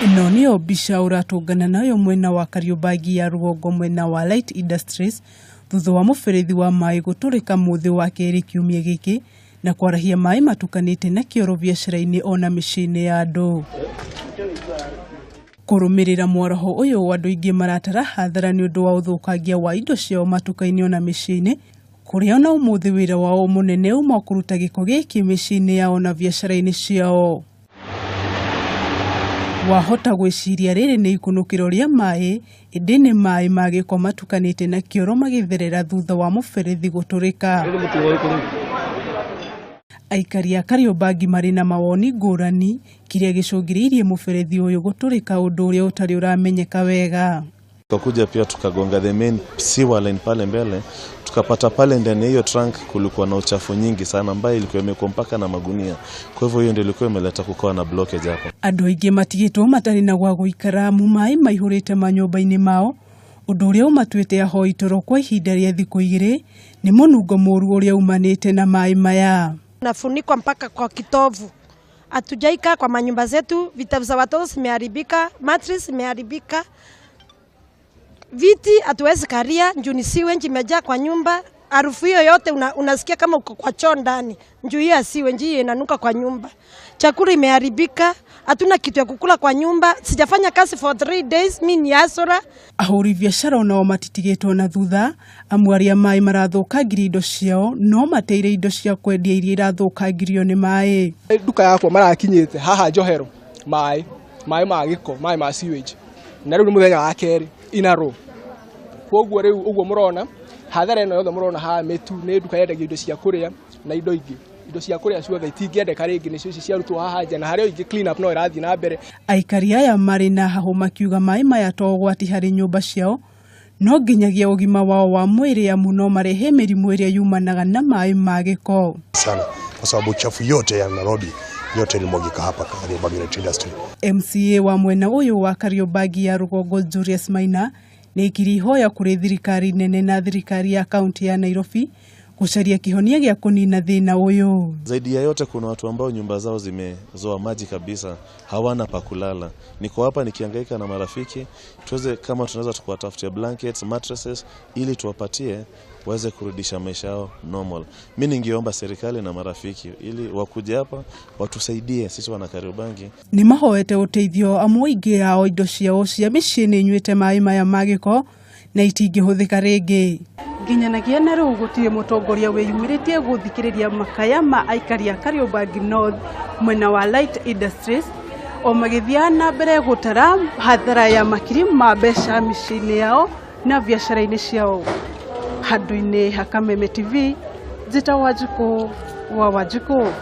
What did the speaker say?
Ino niyo mbica uratũngana nayo mwena wa Kariobangi ya rũgongo mwena wa Lite Industries thutha wa muberethi wa maai guturika muthi wa keri kiumia giki na kwarahia maai matukanite na kioro biashara-ini ona micii-ini ya andu. Kurumirira mwaraho uyu andu ingi maratara hathara ni undu wa uthukangia wa indo ciao matuka-ini ona micii-ini kuria ona umuthi wira wao munene uma kuruta giko giki micii-ini yao na biashara-ini ciao. Wahota gwiciria riri ni ikunukiro ria maai indi ni maai magiko matukanite na kioro magitherera thutha wa muberethi guturika. Aikari a Kariobangi mari na mawoni ngurani kiria gicungiriirie muberethi uyu guturika undu uria utari uramenyeka wega. Tukakuja pia tukagonga the main sewer line pale mbele, tukapata pale ndani hiyo trunk kulikuwa na uchafu nyingi sana ambayo ilikuwa imekuwa mpaka na magunia. Kwa hivyo hiyo ndio ilikuwa imeleta kukawa na blockage hapo. Andu aingi matigitwo matari na gwa guikara mu maai maihurite manyumba-ini mao undu uria umatuite ahoi toro kwa ihinda ria thiku 2 ni munungo muru uria umanite na maai maya. Nafunikwa mpaka kwa kitovu. Hatujaika kwa manyumba zetu, vitabu za watoto zimeharibika, mattress imeharibika. Viti hatuwezi karia, njuu ni siwenji imejaa kwa nyumba. Harufu hiyo yote unasikia kama uko kwa choo ndani. Njuu hiyo siwenji inanuka kwa nyumba. Chakula imeharibika, hatuna kitu ya kukula kwa nyumba. Sijafanya kazi for 3 days, mimi ni asora. Ahuri biashara onao matitigetwo na thutha, amwaria maai marathukangiria indo ciao, no mateire indo cia kwendia iria irathukangirio ni maai. Duka yakwa marakinyite haha Njohero maai ma giko, maai ma sewage. Na riu ni muthenya wa keri inaro. Koguo riu uguo murona hathara ino yothe murona ha metu ni duka yendagia indo cia kuria na indo ingi. Indo cia kuria ciothe itingĩendeka rĩngĩ nĩcio ici ciarutwo haha nja na harĩa ingi clean up no irathi na mbere. Aikari aya mari na haho makiuga maai maya to gwati hari nyumba ciao no nginyagia ugima wao wa mwiri amu no marehe mirimu iria yumanaga na maai ma giko sana kwa sababu uchafu yote ya Nairobi yote ilimwagika hapa Kariobangi Industry. MCA wa mwena uyu wa Kariobangi ya rũgongo Julius Maina ni ikirihoya kuri thirikari nene na thirikari ya kaunti ya Nairobi kucaria kihonia gya kunina thina uyu. Zaidi ya yote kuna watu ambao nyumba zao zimezoa maji kabisa, hawana pa kulala. Niko hapa nikihangaika na marafiki, tuweze kama tunaweza tukawatafutia blankets, mattresses ili tuwapatie waweze kurudisha maisha yao normal. Mimi ningeomba serikali na marafiki ili wakuje hapa watusaidie sisi wana Kariobangi. Ni mahoete uteithio amwe ingi yao indo ciao cia micii-ini nyuite maai maya magiko na itingĩhũthĩka rĩngĩ. Nginyanagia na rĩu gũtirĩ mũtongoria wĩyumĩrĩtie gũthikĩrĩria makaya ma aikari a Kariobangi North mwena wa Lite Industries o magĩthiaga na mbere gũtara hathara ya makiri ma mbeca mĩciĩ-inĩ yao na biashara-inĩ ciao. Handũ-inĩ ha Kameme TV, njĩtagwo Wanjikũ wa Wanjikũ.